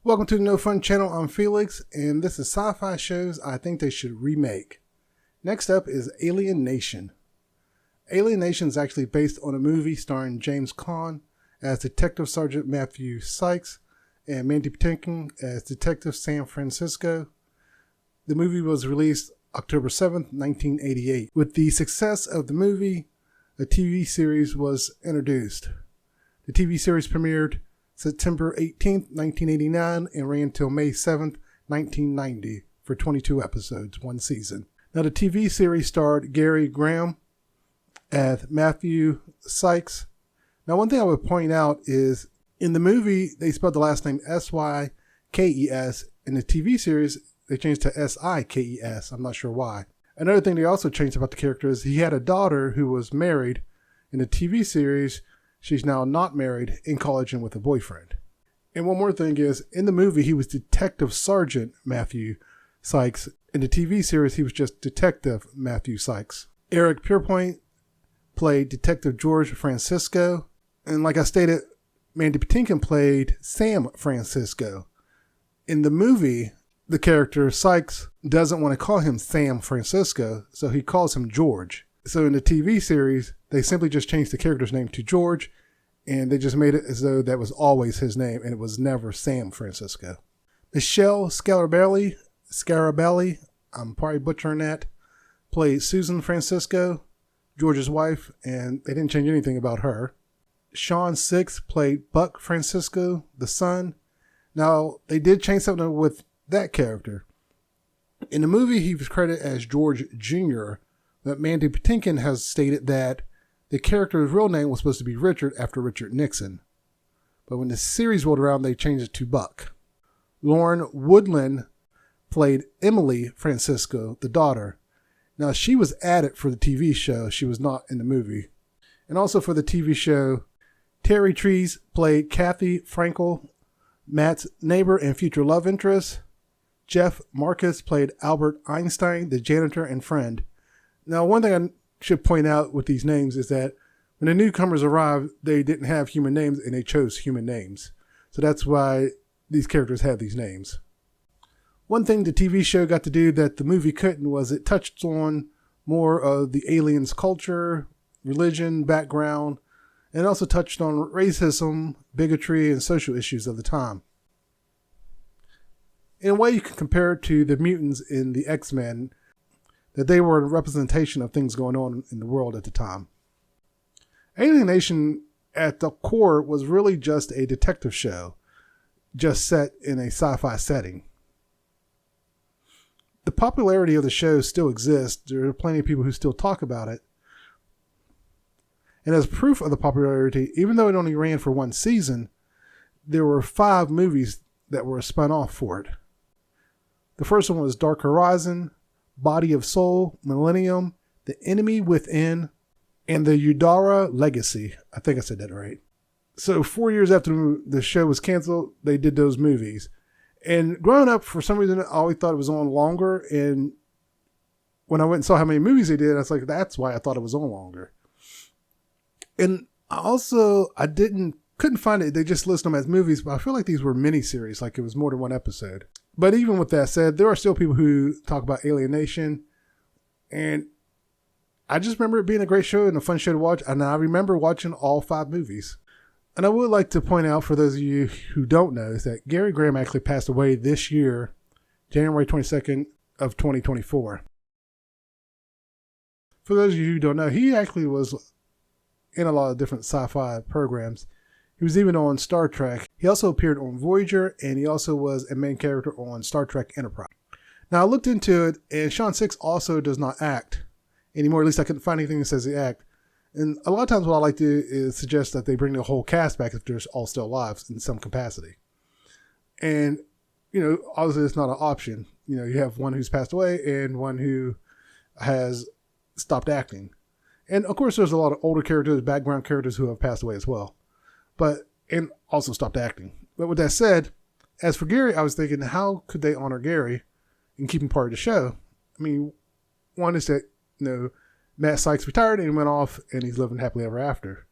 Welcome to the No Fun channel. I'm Felix, and this is sci-fi shows I think they should remake. Next up is Alien Nation. Alien Nation is actually based on a movie starring James Caan as Detective Sergeant Matthew Sykes and Mandy Patinkin as Detective Sam Francisco. The movie was released October 7th, 1988. With the success of the movie, a TV series was introduced. The TV series premiered September 18th, 1989 and ran till May 7th, 1990 for 22 episodes, one season. Now the TV series starred Gary Graham as Matthew Sykes. Now one thing I would point out is in the movie they spelled the last name S-Y-K-E-S. In the TV series they changed to S-I-K-E-S. I'm not sure why. Another thing they also changed about the character is he had a daughter who was married. In the TV series, she's now not married, in college and with a boyfriend. And one more thing is, in the movie, he was Detective Sergeant Matthew Sykes. In the TV series, he was just Detective Matthew Sykes. Eric Pierpoint played Detective George Francisco. And like I stated, Mandy Patinkin played Sam Francisco. In the movie, the character Sykes doesn't want to call him Sam Francisco, so he calls him George. So in the TV series, they simply just changed the character's name to George, and they just made it as though that was always his name, and it was never Sam Francisco. Michelle Scarabelli, I'm probably butchering that, played Susan Francisco, George's wife, and they didn't change anything about her. Sean Six played Buck Francisco, the son. Now, they did change something with that character. In the movie, he was credited as George Jr., but Mandy Patinkin has stated that the character's real name was supposed to be Richard after Richard Nixon. But when the series rolled around, they changed it to Buck. Lauren Woodland played Emily Francisco, the daughter. Now, she was added for the TV show. She was not in the movie. And also for the TV show, Terry Trees played Kathy Frankel, Matt's neighbor and future love interest. Jeff Marcus played Albert Einstein, the janitor and friend. Now, one thing I should point out with these names is that when the newcomers arrived, they didn't have human names and they chose human names. So that's why these characters have these names. One thing the TV show got to do that the movie couldn't was it touched on more of the aliens' culture, religion, background, and also touched on racism, bigotry, and social issues of the time. In a way, you can compare it to the mutants in the X-Men, that they were a representation of things going on in the world at the time. Alien Nation at the core was really just a detective show, just set in a sci-fi setting. The popularity of the show still exists. There are plenty of people who still talk about it. And as proof of the popularity, even though it only ran for one season, there were 5 movies that were spun off for it. The first one was Dark Horizon, Body of Soul, Millennium, The Enemy Within, and The Udara Legacy. I think I said that right. So 4 years after the show was canceled, they did those movies. And growing up, for some reason, I always thought it was on longer. And when I went and saw how many movies they did, I was like, that's why I thought it was on longer. And also, couldn't find it. They just list them as movies, but I feel like these were miniseries, like it was more than one episode. But even with that said, there are still people who talk about Alien Nation, and I just remember it being a great show and a fun show to watch, and I remember watching all 5 movies. And I would like to point out, for those of you who don't know, is that Gary Graham actually passed away this year, January 22nd of 2024. For those of you who don't know, he actually was in a lot of different sci-fi programs. He was even on Star Trek. He also appeared on Voyager, and he also was a main character on Star Trek Enterprise. Now, I looked into it, and Sean Six also does not act anymore. At least I couldn't find anything that says he act. And a lot of times what I like to do is suggest that they bring the whole cast back if they're all still alive in some capacity. And, obviously it's not an option. You have one who's passed away and one who has stopped acting. And, of course, there's a lot of older characters, background characters who have passed away as well. And also stopped acting. But with that said, as for Gary, I was thinking, how could they honor Gary and keep him part of the show? I mean, one is that, Matt Sykes retired and went off and he's living happily ever after.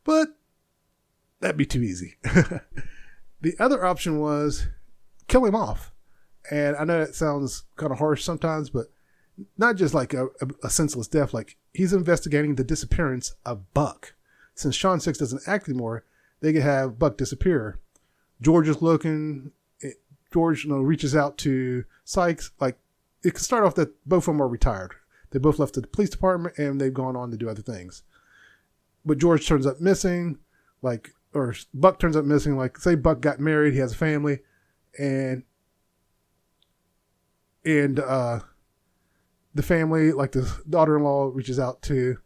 But that'd be too easy. The other option was kill him off. And I know that sounds kind of harsh sometimes, but not just like a senseless death. Like, he's investigating the disappearance of Buck. Since Sean Six doesn't act anymore, they could have Buck disappear. George is looking. George, reaches out to Sykes. Like, it could start off that both of them are retired. They both left the police department and they've gone on to do other things. But George turns up missing, or Buck turns up missing. Like, say Buck got married, he has a family, and the family, like the daughter-in-law, reaches out to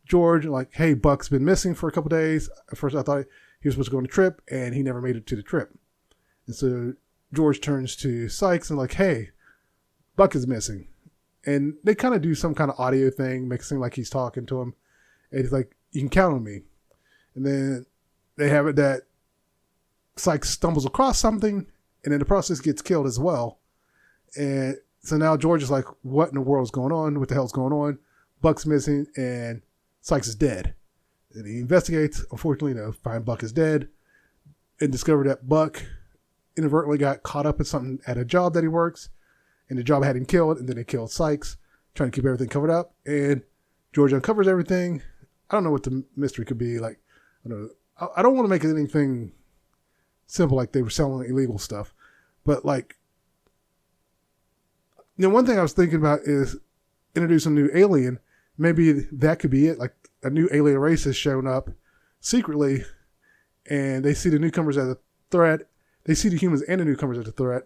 George, like, hey, Buck's been missing for a couple days. At first I thought he was supposed to go on a trip, and he never made it to the trip. And so George turns to Sykes and like, hey, Buck is missing. And they kind of do some kind of audio thing, makes it seem like he's talking to him. And he's like, you can count on me. And then they have it that Sykes stumbles across something, and in the process gets killed as well. And so now George is like, what in the world is going on? What the hell's going on? Buck's missing, and Sykes is dead. And he investigates. Unfortunately, find Buck is dead, and discover that Buck inadvertently got caught up in something at a job that he works, and the job had him killed, and then they killed Sykes, trying to keep everything covered up. And George uncovers everything. I don't know what the mystery could be. Like, I don't want to make it anything simple, like they were selling illegal stuff, but like, one thing I was thinking about is introduce a new alien. Maybe that could be it. Like, a new alien race has shown up secretly, and they see the newcomers as a threat. They see the humans and the newcomers as a threat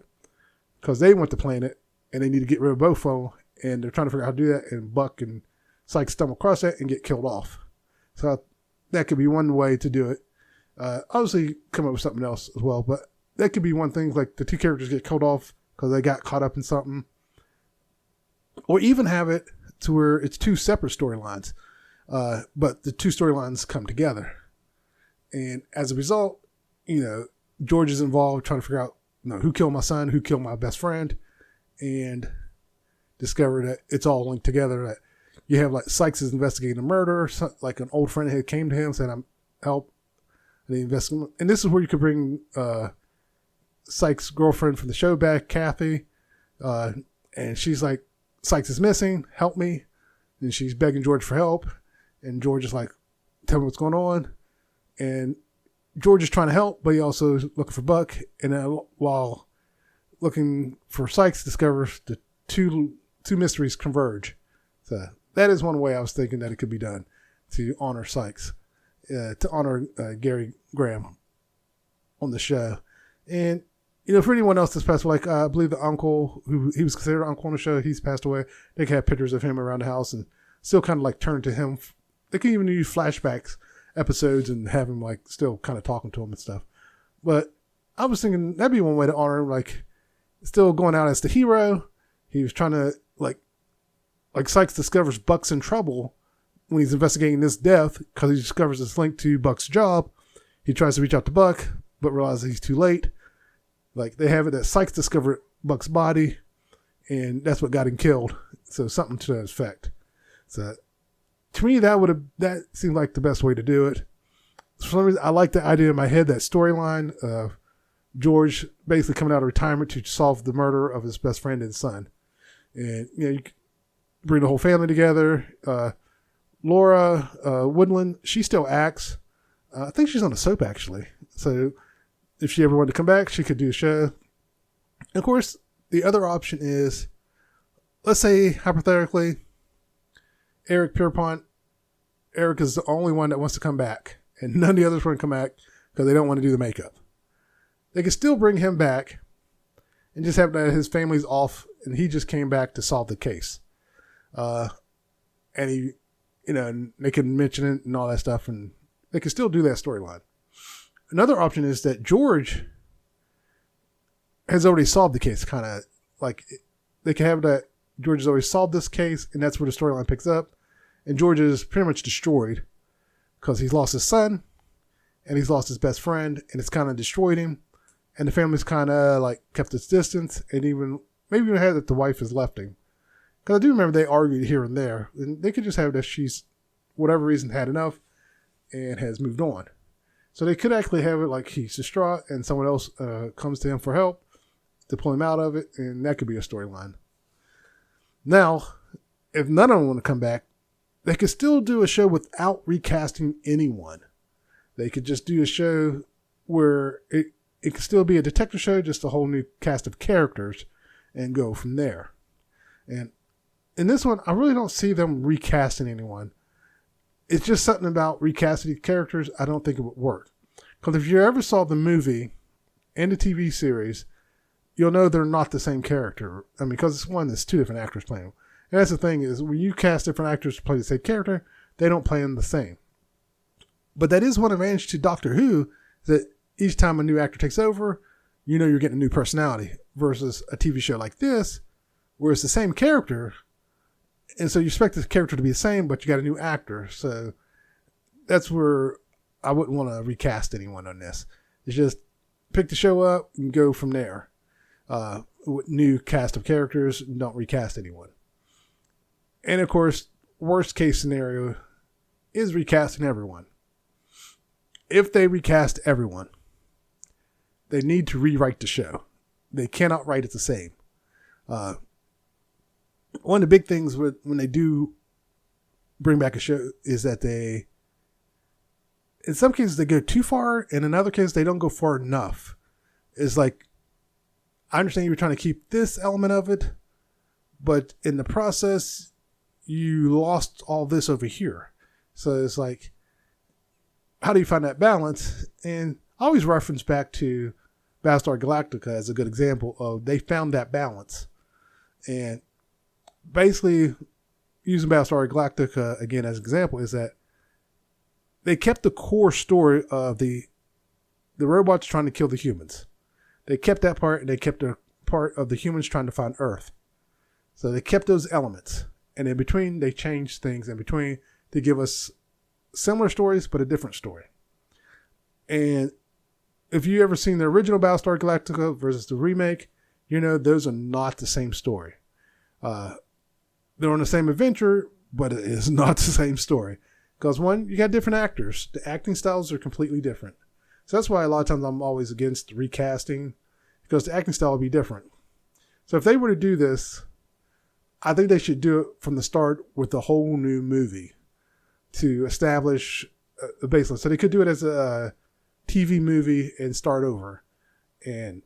because they want the planet, and they need to get rid of both of them, and they're trying to figure out how to do that, and Buck and Sykes stumble across that and get killed off. So that could be one way to do it. Obviously, come up with something else as well, but that could be one thing, like the two characters get killed off because they got caught up in something. Or even have it to where it's two separate storylines, but the two storylines come together. And as a result, George is involved trying to figure out, who killed my son, who killed my best friend, and discover that it's all linked together. That you have like Sykes is investigating a murder, like an old friend had came to him saying, "I'm help," and they investigate. And this is where you could bring Sykes' girlfriend from the show back, Kathy, and she's like, Sykes is missing, help me. And she's begging George for help. And George is like, tell me what's going on. And George is trying to help, but he also is looking for Buck. And then while looking for Sykes, discovers the two mysteries converge. So that is one way I was thinking that it could be done to honor Sykes, to honor Gary Graham on the show. And for anyone else that's passed away, like I believe the uncle, who he was considered uncle on the show, he's passed away. They can have pictures of him around the house and still kind of like turn to him. They can even use flashbacks episodes and have him like still kind of talking to him and stuff. But I was thinking that'd be one way to honor him, like still going out as the hero. He was trying to like Sykes discovers Buck's in trouble when he's investigating this death because he discovers this link to Buck's job. He tries to reach out to Buck, but realizes he's too late. Like, they have it that Sykes discovered Buck's body, and that's what got him killed. So something to that effect. So to me, that seemed like the best way to do it. For some reason, I like the idea in my head, that storyline of George basically coming out of retirement to solve the murder of his best friend and son. And, you bring the whole family together. Laura Woodland, she still acts. I think she's on a soap, actually. So if she ever wanted to come back, she could do a show. And of course, the other option is, let's say, hypothetically, Eric Pierpont. Eric is the only one that wants to come back, and none of the others want to come back because they don't want to do the makeup. They can still bring him back and just have that his family's off, and he just came back to solve the case. And he, and they can mention it and all that stuff, and they can still do that storyline. Another option is that George has already solved the case, kind of like they can have that George has already solved this case, and that's where the storyline picks up. And George is pretty much destroyed because he's lost his son and he's lost his best friend, and it's kind of destroyed him. And the family's kind of like kept its distance, and maybe even had that the wife has left him. Because I do remember they argued here and there, and they could just have that she's, whatever reason, had enough and has moved on. So they could actually have it like he's distraught and someone else comes to him for help, to pull him out of it, and that could be a storyline. Now, if none of them want to come back, they could still do a show without recasting anyone. They could just do a show where it could still be a detective show, just a whole new cast of characters, and go from there. And in this one, I really don't see them recasting anyone. It's just something about recasting characters I don't think it would work. Because if you ever saw the movie and the TV series, you'll know they're not the same character. I mean, because it's two different actors playing them. And that's the thing is, when you cast different actors to play the same character, they don't play them the same. But that is one advantage to Doctor Who, that each time a new actor takes over, you know you're getting a new personality, versus a TV show like this, where it's the same character, and so you expect the character to be the same, but you got a new actor. So that's where I wouldn't want to recast anyone on this. It's just pick the show up and go from there. With new cast of characters, don't recast anyone. And of course, worst case scenario is recasting everyone. If they recast everyone, they need to rewrite the show. They cannot write it the same. One of the big things when they do bring back a show is that in some cases they go too far, and in other cases they don't go far enough. It's like, I understand you were trying to keep this element of it, but in the process, you lost all this over here. So it's like, how do you find that balance? And I always reference back to Battlestar Galactica as a good example of they found that balance. And basically, using Battlestar Galactica again as an example, is that they kept the core story of the robots trying to kill the humans. They kept that part, and they kept the part of the humans trying to find Earth. So they kept those elements. And in between, they changed things in between to give us similar stories, but a different story. And if you ever seen the original Battlestar Galactica versus the remake, you know those are not the same story. They're on the same adventure, but it is not the same story. Because one, you got different actors. The acting styles are completely different. So that's why a lot of times I'm always against recasting, because the acting style will be different. So if they were to do this, I think they should do it from the start with a whole new movie to establish a baseline. So they could do it as a TV movie and start over, and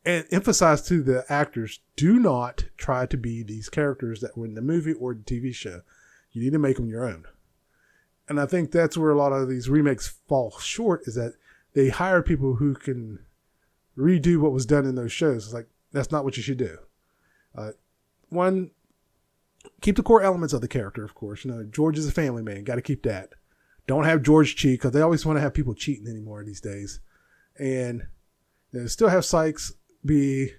emphasize to the actors, do not try to be these characters that were in the movie or the TV show. You need to make them your own. And I think that's where a lot of these remakes fall short, is that they hire people who can redo what was done in those shows. It's like, that's not what you should do. One, keep the core elements of the character, of course. You know, George is a family man. Got to keep that. Don't have George cheat, because they always want to have people cheating anymore these days. And still have Sykes be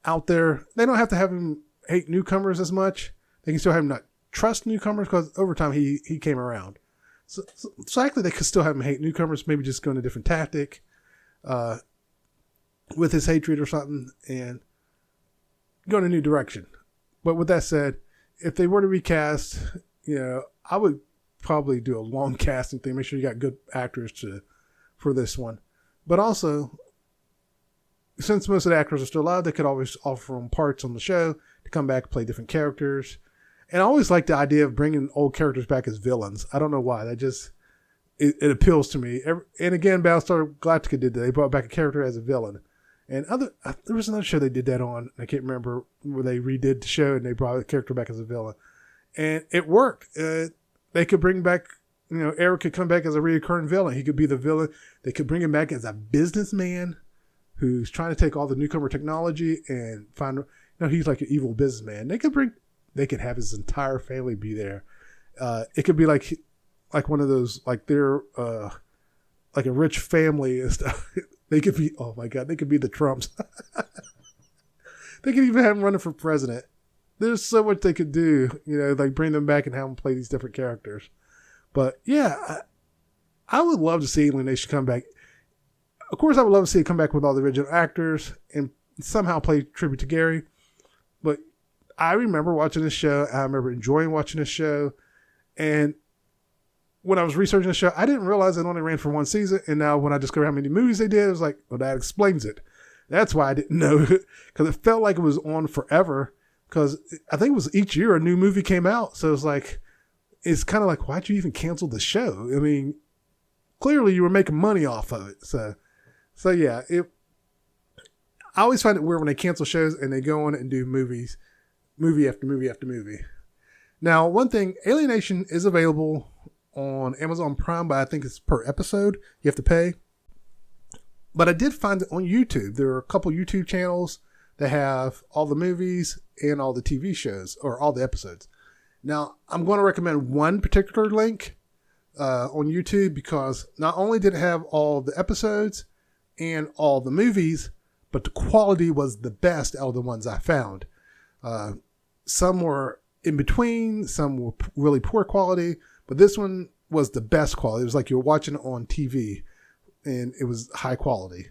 out there. They don't have to have him hate newcomers as much. They can still have him not trust newcomers, because over time he came around. So actually they could still have him hate newcomers, maybe just go in a different tactic with his hatred or something, and go in a new direction. But with that said, if they were to recast, I would probably do a long casting thing. Make sure you got good actors for this one. But also, since most of the actors are still alive, they could always offer them parts on the show to come back and play different characters. And I always like the idea of bringing old characters back as villains. I don't know why. That just, it appeals to me. And again, Battlestar Galactica did that. They brought back a character as a villain. And there was another show they did that on. I can't remember, where they redid the show and they brought the character back as a villain. And it worked. They could bring back, Eric could come back as a recurring villain. He could be the villain. They could bring him back as a businessman who's trying to take all the newcomer technology and find, he's like an evil businessman. They could have his entire family be there. It could be like one of those, like they're like a rich family and stuff. They could be, oh my God, they could be the Trumps. They could even have him running for president. There's so much they could do, like bring them back and have them play these different characters. But yeah, I would love to see Alien Nation come back. Of course, I would love to see it come back with all the original actors and somehow play tribute to Gary. But I remember watching this show. I remember enjoying watching this show. And when I was researching the show, I didn't realize it only ran for one season. And now when I discovered how many movies they did, it was like, well, that explains it. That's why I didn't know, because it felt like it was on forever. Because I think it was each year a new movie came out. So it's kind of like, why'd you even cancel the show? I mean, clearly you were making money off of it. So yeah, I always find it weird when they cancel shows and they go on and do movie after movie after movie. Now, one thing, Alienation is available on Amazon Prime, but I think it's per episode. You have to pay. But I did find it on YouTube. There are a couple YouTube channels that have all the movies and all the TV shows, or all the episodes. Now, I'm going to recommend one particular link on YouTube, because not only did it have all the episodes and all the movies, but the quality was the best out of the ones I found. Some were in between, some were really poor quality, but this one was the best quality. It was like you were watching it on TV, and it was high quality.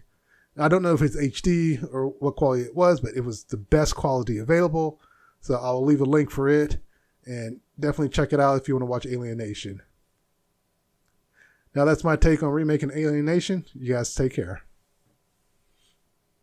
I don't know if it's HD or what quality it was, but it was the best quality available. So I'll leave a link for it, and definitely check it out if you want to watch Alienation. Now that's my take on remaking Alienation. You guys take care.